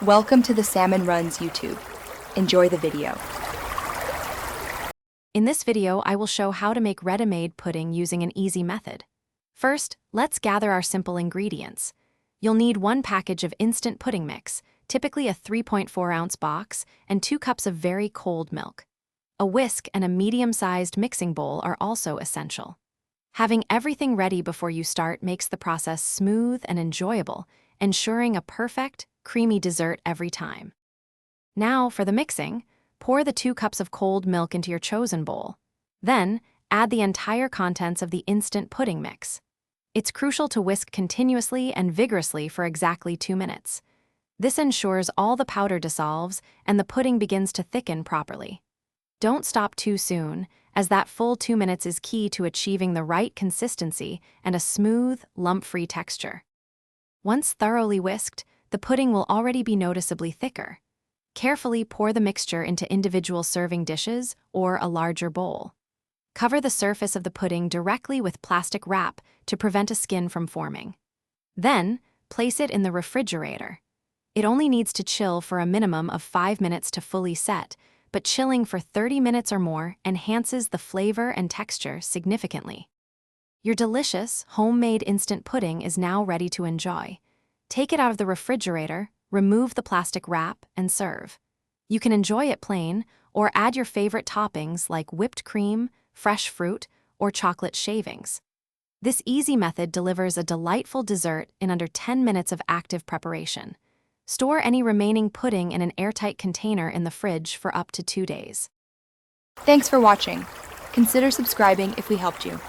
Welcome to the Salmon Runs YouTube. Enjoy the video. In this video, I will show how to make ready-made pudding using an easy method. First, let's gather our simple ingredients. You'll need 1 package of instant pudding mix, typically a 3.4-ounce box, and 2 cups of very cold milk. A whisk and a medium-sized mixing bowl are also essential. Having everything ready before you start makes the process smooth and enjoyable, ensuring a perfect, creamy dessert every time. Now, for the mixing, pour the 2 cups of cold milk into your chosen bowl. Then, add the entire contents of the instant pudding mix. It's crucial to whisk continuously and vigorously for exactly 2 minutes. This ensures all the powder dissolves and the pudding begins to thicken properly. Don't stop too soon, as that full 2 minutes is key to achieving the right consistency and a smooth, lump-free texture. Once thoroughly whisked, the pudding will already be noticeably thicker. Carefully pour the mixture into individual serving dishes or a larger bowl. Cover the surface of the pudding directly with plastic wrap to prevent a skin from forming. Then, place it in the refrigerator. It only needs to chill for a minimum of 5 minutes to fully set, but chilling for 30 minutes or more enhances the flavor and texture significantly. Your delicious, homemade instant pudding is now ready to enjoy. Take it out of the refrigerator, remove the plastic wrap, and serve. You can enjoy it plain, or add your favorite toppings like whipped cream, fresh fruit, or chocolate shavings. This easy method delivers a delightful dessert in under 10 minutes of active preparation. Store any remaining pudding in an airtight container in the fridge for up to 2 days. Thanks for watching. Consider subscribing if we helped you.